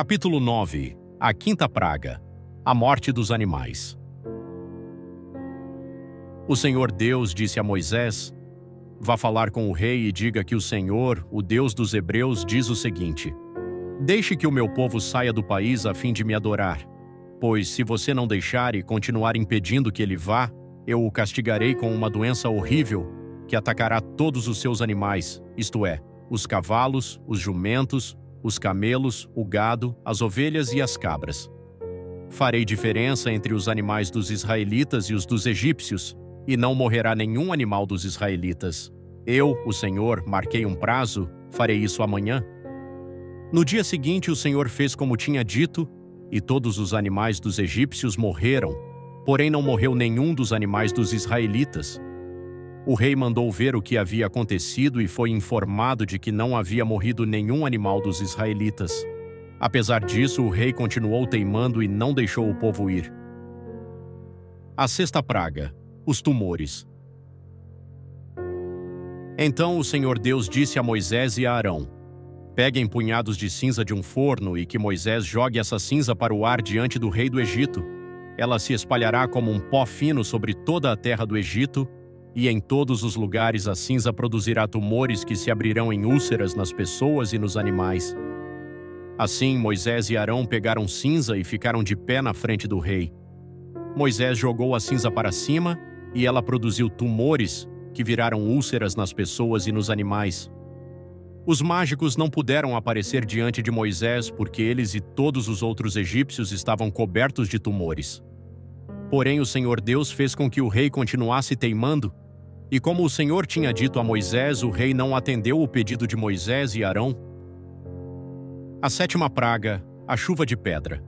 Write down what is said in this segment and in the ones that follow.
Capítulo 9. A quinta praga. A morte dos animais. O Senhor Deus disse a Moisés: vá falar com o rei e diga que o Senhor, o Deus dos Hebreus, diz o seguinte: deixe que o meu povo saia do país a fim de me adorar. Pois se você não deixar e continuar impedindo que ele vá, eu o castigarei com uma doença horrível que atacará todos os seus animais, isto é, os cavalos, os jumentos, os camelos, o gado, as ovelhas e as cabras. Farei diferença entre os animais dos israelitas e os dos egípcios, e não morrerá nenhum animal dos israelitas. Eu, o Senhor, marquei um prazo, farei isso amanhã. No dia seguinte o Senhor fez como tinha dito, e todos os animais dos egípcios morreram, porém não morreu nenhum dos animais dos israelitas. O rei mandou ver o que havia acontecido e foi informado de que não havia morrido nenhum animal dos israelitas. Apesar disso, o rei continuou teimando e não deixou o povo ir. A sexta praga: os tumores. Então o Senhor Deus disse a Moisés e a Arão: peguem punhados de cinza de um forno e que Moisés jogue essa cinza para o ar diante do rei do Egito. Ela se espalhará como um pó fino sobre toda a terra do Egito, e em todos os lugares a cinza produzirá tumores que se abrirão em úlceras nas pessoas e nos animais. Assim Moisés e Arão pegaram cinza e ficaram de pé na frente do rei. Moisés jogou a cinza para cima, e ela produziu tumores que viraram úlceras nas pessoas e nos animais. Os mágicos não puderam aparecer diante de Moisés porque eles e todos os outros egípcios estavam cobertos de tumores. Porém o Senhor Deus fez com que o rei continuasse teimando, e como o Senhor tinha dito a Moisés, o rei não atendeu o pedido de Moisés e Arão. A sétima praga: a chuva de pedra.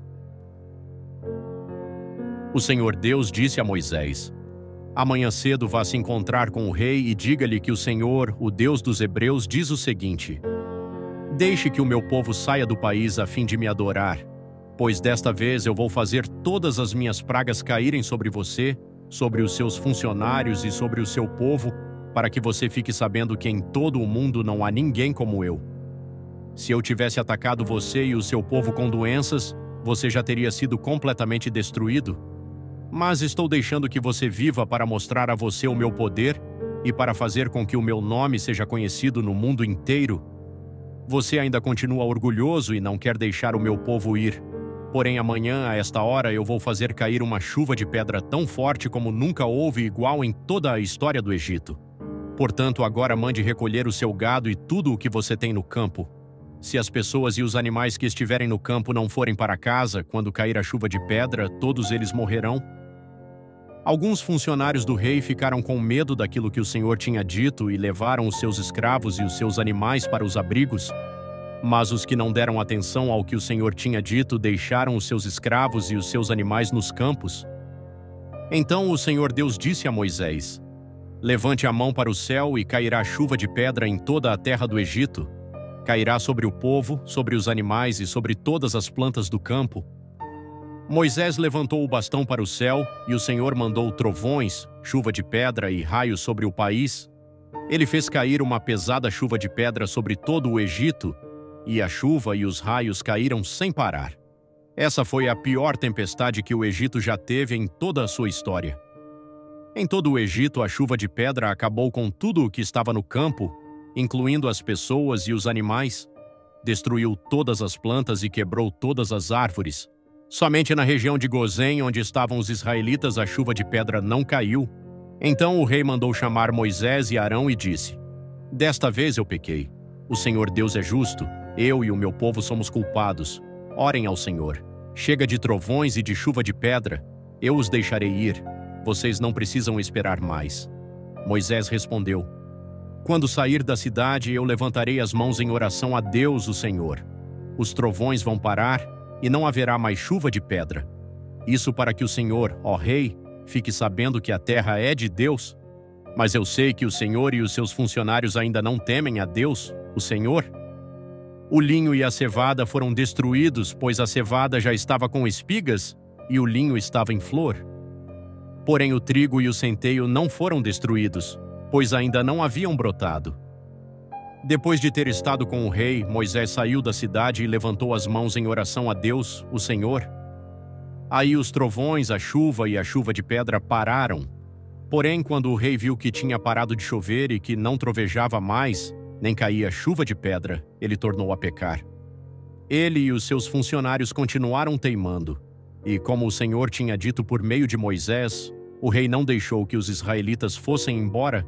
O Senhor Deus disse a Moisés: amanhã cedo vá se encontrar com o rei e diga-lhe que o Senhor, o Deus dos Hebreus, diz o seguinte: deixe que o meu povo saia do país a fim de me adorar, pois desta vez eu vou fazer todas as minhas pragas caírem sobre você, sobre os seus funcionários e sobre o seu povo, para que você fique sabendo que em todo o mundo não há ninguém como eu. Se eu tivesse atacado você e o seu povo com doenças, você já teria sido completamente destruído. Mas estou deixando que você viva para mostrar a você o meu poder e para fazer com que o meu nome seja conhecido no mundo inteiro. Você ainda continua orgulhoso e não quer deixar o meu povo ir. Porém, amanhã, a esta hora, eu vou fazer cair uma chuva de pedra tão forte como nunca houve igual em toda a história do Egito. Portanto, agora mande recolher o seu gado e tudo o que você tem no campo. Se as pessoas e os animais que estiverem no campo não forem para casa, quando cair a chuva de pedra, todos eles morrerão. Alguns funcionários do rei ficaram com medo daquilo que o Senhor tinha dito e levaram os seus escravos e os seus animais para os abrigos. Mas os que não deram atenção ao que o Senhor tinha dito deixaram os seus escravos e os seus animais nos campos. Então o Senhor Deus disse a Moisés: levante a mão para o céu e cairá chuva de pedra em toda a terra do Egito. Cairá sobre o povo, sobre os animais e sobre todas as plantas do campo. Moisés levantou o bastão para o céu e o Senhor mandou trovões, chuva de pedra e raios sobre o país. Ele fez cair uma pesada chuva de pedra sobre todo o Egito, e a chuva e os raios caíram sem parar. Essa foi a pior tempestade que o Egito já teve em toda a sua história. Em todo o Egito, a chuva de pedra acabou com tudo o que estava no campo, incluindo as pessoas e os animais. Destruiu todas as plantas e quebrou todas as árvores. Somente na região de Gozém, onde estavam os israelitas, a chuva de pedra não caiu. Então o rei mandou chamar Moisés e Arão e disse: desta vez eu pequei. O Senhor Deus é justo. Eu e o meu povo somos culpados. Orem ao Senhor. Chega de trovões e de chuva de pedra. Eu os deixarei ir. Vocês não precisam esperar mais. Moisés respondeu: quando sair da cidade, eu levantarei as mãos em oração a Deus, o Senhor. Os trovões vão parar e não haverá mais chuva de pedra. Isso para que o Senhor, ó Rei, fique sabendo que a terra é de Deus. Mas eu sei que o Senhor e os seus funcionários ainda não temem a Deus, o Senhor. O linho e a cevada foram destruídos, pois a cevada já estava com espigas e o linho estava em flor. Porém o trigo e o centeio não foram destruídos, pois ainda não haviam brotado. Depois de ter estado com o rei, Moisés saiu da cidade e levantou as mãos em oração a Deus, o Senhor. Aí os trovões, a chuva e a chuva de pedra pararam. Porém, quando o rei viu que tinha parado de chover e que não trovejava mais, nem caía chuva de pedra, ele tornou a pecar. Ele e os seus funcionários continuaram teimando. E como o Senhor tinha dito por meio de Moisés, o rei não deixou que os israelitas fossem embora,